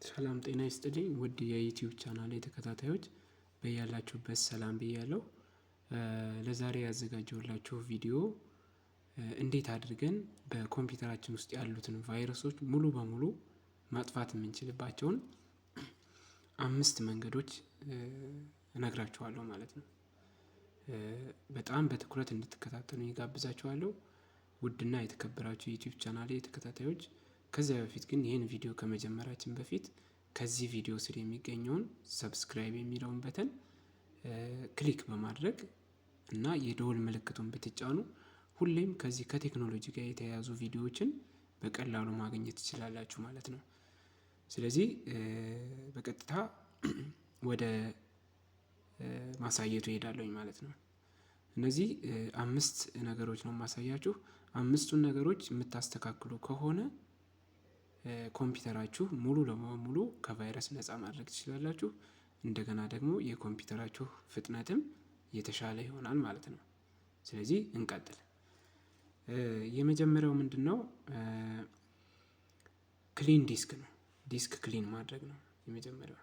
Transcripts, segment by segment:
ሰላም ጤና ይስጥልኝ ውድ የዩቲዩብ ቻናሌ ተከታታዮች በያላችሁበት ሰላም ብያለሁ። ለዛሬ ያዘጋጀሁላችሁ ቪዲዮ እንዴት አድርገን በኮምፒውተራችን ውስጥ ያሉትን ቫይረሶች ሙሉ በሙሉ ማጥፋት የምንችልባቸውን 5 መንገዶች እነግራችኋለሁ ማለት ነው። በጣም በትኩረት እንድትከታተሉኝ ጋብዛችኋለሁ። ውድና የተከበራችሁ የዩቲዩብ ቻናሌ ተከታታዮች ከዚያ በፊት ግን ይህን ቪዲዮ ከመጀመራችን በፊት ከዚህ ቪዲዮ ስር የሚገኘውን ሰብስክራይብ የሚለውን በተን ክሊክ በማድረግ እና የደወል ምልክቱን ብትጫኑ ሁሌም ከዚህ ከቴክኖሎጂ ጋር የተያያዙ ቪዲዮዎችን በቀላሉ ማግኘት ትችላላችሁ ማለት ነው። ስለዚህ በቀጥታ ወደ ማሳየቱ እሄዳለሁ ማለት ነው። እነዚህ 5 ነገሮች ነው ማሳያችሁ። 5ቱን ነገሮች የምታስተካክሉ ከሆነ ኮምፒውተራችሁ ሙሉ ለሙሉ ከቫይረስ ነፃ ማድረግ ትችላላችሁ። እንደገና ደግሞ የኮምፒውተራችሁ ፍጥነትም የተሻለ ይሆናል ማለት ነው። ስለዚህ እንቀጥል። የመጀመሪያው ምንድነው? ክሊን ዲስክ ነው። ዲስክ ክሊን ማድረግ ነው የመጀመሪያው።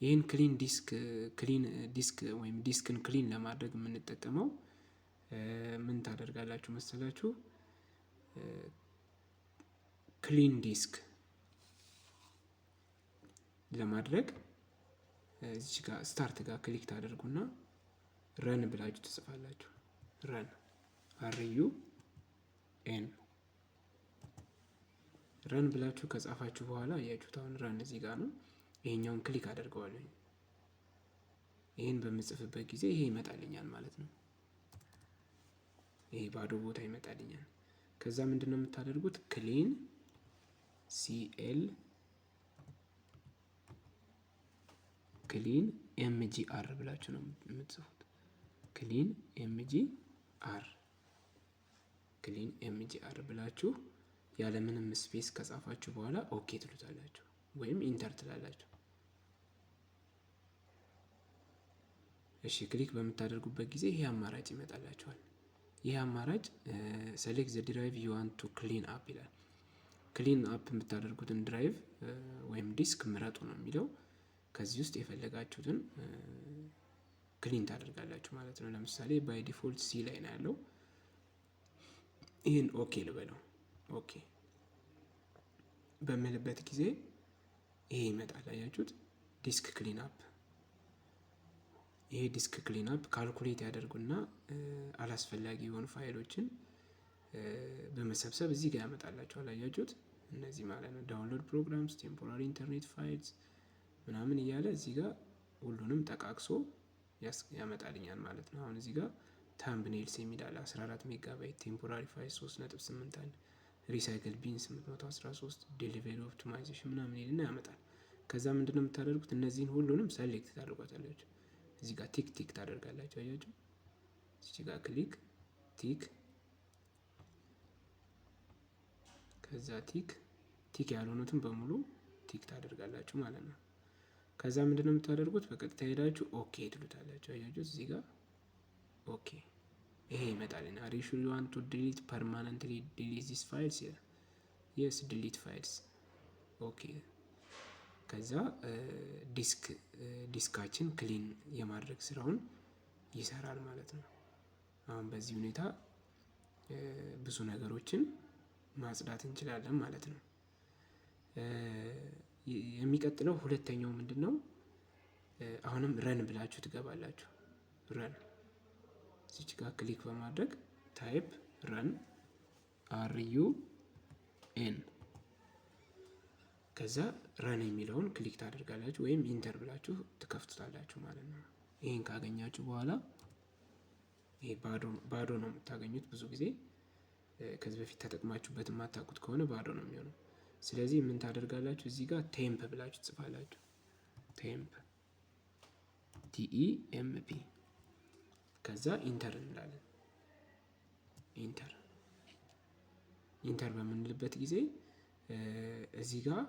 ይህን ክሊን ዲስክ ወይም ዲስክን ክሊን ለማድረግ የምንጠቀመው ምን ታደርጋላችሁ መሰላችሁ? ክሊን ዲስክ ለማድረግ እዚህ ጋር ስታርት ጋር ክሊክ ታደርጉና ረን ብላችሁ ትጽፋላችሁ። ረን RUN ረን ብላችሁ ከጻፋችሁ በኋላ ያያችሁት አሁን ረን እዚህ ጋር ነው። ይሄኛውን ክሊክ አደርገዋለሁ። ይሄን በምጽፍበት ጊዜ ይሄ ይመጣልኛል ማለት ነው። ይሄ ባዶ ቦታ ይመጣልኛል። ከዛ ምንድነው የምታደርጉት? ክሊን MGR ብላችሁ ነው የምትጽፉት። ክሊን MGR ብላችሁ ያለምንም ስፔስ ከጻፋችሁ በኋላ ኦኬ ትሉታላችሁ ወይም ኢንተር ትላላችሁ። እሺ ክሊክ በምታደርጉበት ጊዜ ይሄ አማራጭ ይመጣላችኋል። ይሄ አማራጭ select the drive you want to clean up ይላል። ክሊን አፕ የምታደርጉትን ድራይቭ ወይም ዲስክ ምረጡ ነው የሚለው። ከዚህ ውስጥ የፈለጋችሁትን ክሊን ታደርጋላችሁ ማለት ነው። ለምሳሌ ባይ ዲፎልት ሲ ላይ ነው ያለው። ይሄን ኦኬ ልበለው። ኦኬ በምልበት ጊዜ ይሄ ይመጣል። አያችሁት? ዲስክ ክሊን አፕ። ይሄ ዲስክ ክሊን አፕ ካልኩሌት ያደርጉና አላስፈላጊ የሆኑ ፋይሎችን በመሰብሰብ እዚህ ጋር ያመጣላችኋል። አያችሁት? እነዚህ ማለት ነው ዳውንሎድ ፕሮግራምስ፣ ቴምፖራሪ ኢንተርኔት ፋይልስ ምናምን እያለ እዚህ ጋር ሁሉንም ጠቃቅሶ ያመጣልኛል ማለት ነው። አሁን እዚህ ጋር ታምብኔልስ የሚል አለ 14 ሜጋባይት፣ ቴምፖራሪ ፋይል 3.8 አለ፣ ሪሳይክል ቢን 813፣ ዴሊቨሪ ኦፕቲማይዜሽን ምናምን ይልና ያመጣል። ከዛ ምንድነው የምታደርጉት? እነዚህን ሁሉንም ሰሌክት ታደርጓታላችሁ። እዚህ ጋር ቲክ ታደርጋላችሁ። አያችሁ? እዚህ ጋር ክሊክ ቲክ፣ ከዛ ቲክ ያልሆኑትን በሙሉ ቲክ ታደርጋላችሁ ማለት ነው። ከዛ ምንድነው የምታደርጉት? በቀጥታ ሄዳችሁ ኦኬ ትሉታላችሁ። አያችሁ? እዚህ ጋር ኦኬ ይሄ ይመጣልና are you sure you want to delete permanently delete these files? yes delete files ኦኬ። ከዛ ዲስካችን ክሊን የማድረግ ስራውን ይሰራል ማለት ነው። አሁን በዚህ ሁኔታ ብዙ ነገሮችን ማጽዳት እንችላለን ማለት ነው። የሚቀጥለው ሁለተኛው ምንድነው? አሁንም ረን ብላችሁ ትገባላችሁ። ረን እዚህ ጋር ክሊክ በማድረግ ታይፕ ረን RUN ከዛ ረን የሚለውን ክሊክ ታደርጋላችሁ ወይም ኢንተር ብላችሁ ትከፍቱታላችሁ ማለት ነው። ይሄን ካገኛችሁ በኋላ ይሄ ባዶ ነው የምታገኙት። ብዙ ጊዜ ከዚህ በፊት ተጠቅማችሁበት የማታውቁት ከሆነ ባዶ ነው የሚሆነው። ስለዚህ ምን ታደርጋላችሁ? እዚህ ጋር ቴምፕ ብላችሁ ትጽፋላችሁ። ቴምፕ TEMP ከዛ ኢንተር እንላለን። ኢንተር በምንልበት ጊዜ እዚህ ጋር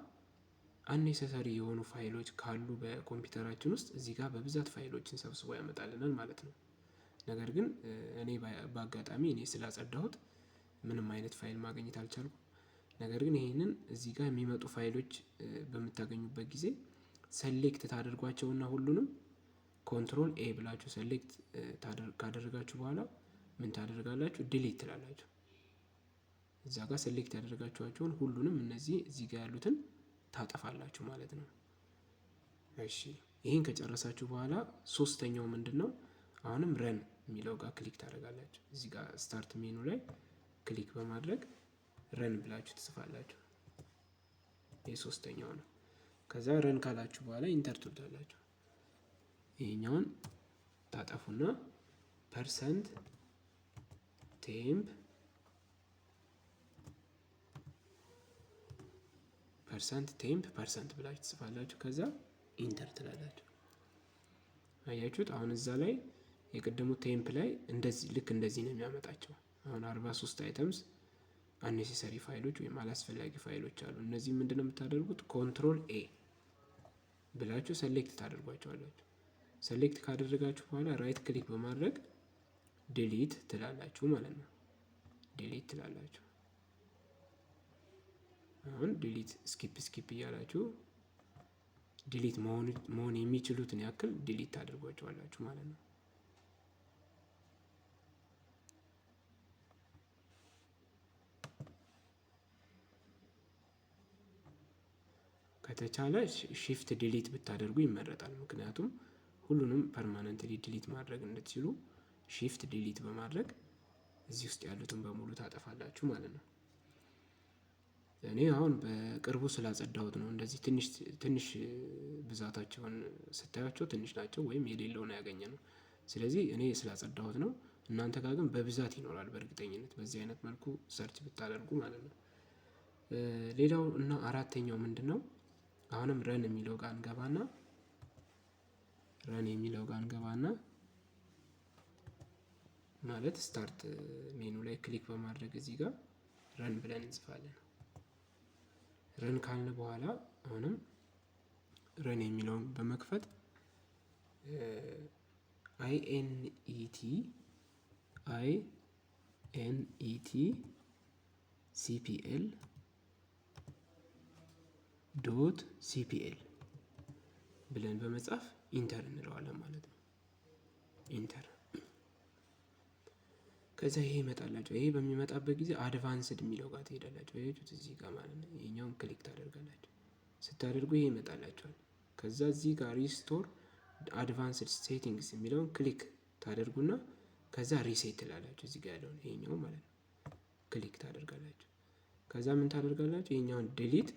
አንኔሰሰሪ የሆኑ ፋይሎች ካሉ በኮምፒውተራችን ውስጥ እዚህ ጋር በብዛት ፋይሎችን ሰብስቦ ያመጣልናል ማለት ነው። ነገር ግን እኔ በአጋጣሚ ስላጸዳሁት ምንም አይነት ፋይል ማግኘት አልቻልኩም። ነገር ግን ይሄንን እዚህ ጋር የሚመጡ ፋይሎች በምታገኙበት ጊዜ ሰሌክት ታደርጓቸውና ሁሉንም ኮንትሮል ኤ ብላችሁ ሰሌክት ካደረጋችሁ በኋላ ምን ታደርጋላችሁ? ዲሊት ትላላችሁ። እዛ ጋር ሰሌክት ያደረጋችኋቸውን ሁሉንም እነዚህ እዚህ ጋር ያሉትን ታጠፋላችሁ ማለት ነው። እሺ ይሄን ከጨረሳችሁ በኋላ ሶስተኛው ምንድነው? አሁንም ረን የሚለው ጋር ክሊክ ታደርጋላችሁ። እዚህ ጋር ስታርት ሜኑ ላይ ክሊክ በማድረግ ረን ብላችሁ ትጽፋላችሁ። ይሄ ሶስተኛው ነው። ከዛ ረን ካላችሁ በኋላ ኢንተር ትሉታላችሁ። ይሄኛውን ታጠፉና ፐርሰንት ቴምፕ ፐርሰንት ብላችሁ ትጽፋላችሁ። ከዛ ኢንተር ትላላችሁ። አያችሁት? አሁን እዛ ላይ የቀደሙ ቴምፕ ላይ እንደዚህ ልክ እንደዚህ ነው የሚያመጣቸው። አሁን 43 አይተምስ አንኔሴሰሪ ፋይሎች ወይም አላስፈላጊ ፋይሎች አሉ። እነዚህ ምንድነው የምታደርጉት? ኮንትሮል ኤ ብላችሁ ሰሌክት ታደርጓቸዋላችሁ። ሰሌክት ካደረጋችሁ በኋላ ራይት ክሊክ በማድረግ ዲሊት ትላላችሁ ማለት ነው። ዲሊት ትላላችሁ። አሁን ዲሊት ስኪፕ እያላችሁ ዲሊት መሆን የሚችሉትን ያክል ዲሊት ታደርጓቸዋላችሁ ማለት ነው። ከተቻለ ሺፍት ዲሊት ብታደርጉ ይመረጣል። ምክንያቱም ሁሉንም ፐርማነንትሊ ዲሊት ማድረግ እንድትችሉ ሺፍት ዲሊት በማድረግ እዚህ ውስጥ ያሉትን በሙሉ ታጠፋላችሁ ማለት ነው። እኔ አሁን በቅርቡ ስላጸዳሁት ነው። እንደዚህ ትንሽ ብዛታቸውን ስታያቸው ትንሽ ናቸው ወይም የሌለው ነው ያገኘነው። ስለዚህ እኔ ስላጸዳሁት ነው። እናንተ ጋር ግን በብዛት ይኖራል በእርግጠኝነት በዚህ አይነት መልኩ ሰርች ብታደርጉ ማለት ነው። ሌላው እና አራተኛው ምንድነው? አሁንም ረን የሚለው ጋር እንገባና ማለት ስታርት ሜኑ ላይ ክሊክ በማድረግ እዚህ ጋር ረን ብለን እንጽፋለን። ረን ካልን በኋላ አሁንም ረን የሚለውን በመክፈት INET-CPL ብለን በመጻፍ ኢንተር እንለዋለን ማለት ነው። ኢንተር ከዛ ይሄ ይመጣላችሁ። ይሄ በሚመጣበት ጊዜ አድቫንስድ የሚለው ጋር ትሄዳላችሁ። አያችሁት? እዚህ ጋር ማለት ነው። ይሄኛውን ክሊክ ታደርጋላችሁ። ስታደርጉ ይሄ ይመጣላችኋል። ከዛ እዚህ ጋር ሪስቶር አድቫንስድ ሴቲንግስ የሚለውን ክሊክ ታደርጉና ከዛ ሪሴት ትላላችሁ። እዚህ ጋር ያለውን ይሄኛው ማለት ነው ክሊክ ታደርጋላችሁ። ከዛ ምን ታደርጋላችሁ? ይሄኛውን ዲሊት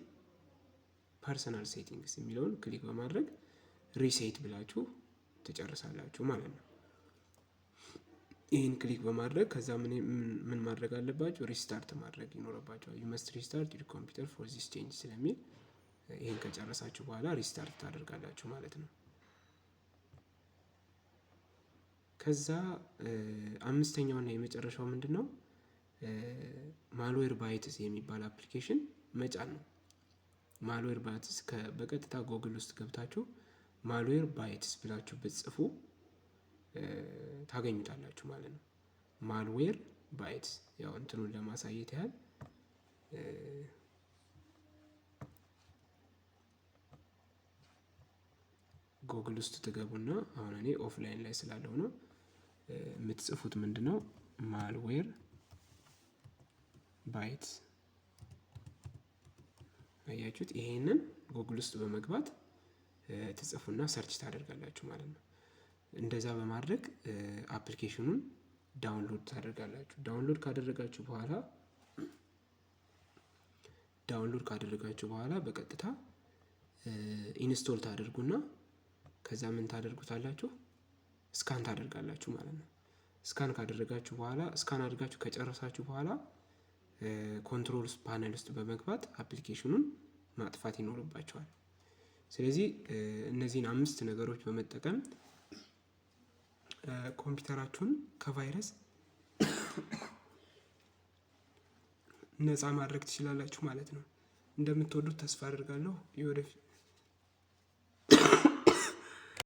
ፐርሰናል ሴቲንግስ የሚለውን ክሊክ በማድረግ ሪሴት ብላችሁ ትጨርሳላችሁ ማለት ነው። ይህን ክሊክ በማድረግ ከዛ ምን ማድረግ አለባችሁ? ሪስታርት ማድረግ ይኖርባችኋል። ዩ መስት ሪስታርት ዩር ኮምፒውተር ፎር ዚስ ቼንጅ ስለሚል ይህን ከጨረሳችሁ በኋላ ሪስታርት ታደርጋላችሁ ማለት ነው። ከዛ አምስተኛውና የመጨረሻው ምንድነው? ማልዌር ባይትስ የሚባል አፕሊኬሽን መጫን ነው። ማልዌር ባይትስ በቀጥታ ጎግል ውስጥ ገብታችሁ ማልዌር ባይትስ ብላችሁ ብትጽፉ ታገኙታላችሁ ማለት ነው። ማልዌር ባይትስ ያው እንትኑን ለማሳየት ያህል ጎግል ውስጥ ትገቡና አሁን እኔ ኦፍላይን ላይ ስላለው ነው የምትጽፉት ምንድነው? ማልዌር ባይትስ አያችሁት? ይሄንን ጎግል ውስጥ በመግባት ትጽፉና ሰርች ታደርጋላችሁ ማለት ነው። እንደዛ በማድረግ አፕሊኬሽኑን ዳውንሎድ ታደርጋላችሁ። ዳውንሎድ ካደረጋችሁ በኋላ በቀጥታ ኢንስቶል ታደርጉና ከዛ ምን ታደርጉታላችሁ? ስካን ታደርጋላችሁ ማለት ነው። ስካን ካደረጋችሁ በኋላ ስካን አድርጋችሁ ከጨረሳችሁ በኋላ ኮንትሮል ፓነል ውስጥ በመግባት አፕሊኬሽኑን ማጥፋት ይኖርባችኋል። ስለዚህ እነዚህን 5 ነገሮች በመጠቀም ኮምፒውተራችሁን ከቫይረስ ነፃ ማድረግ ትችላላችሁ ማለት ነው። እንደምትወዱት ተስፋ አደርጋለሁ።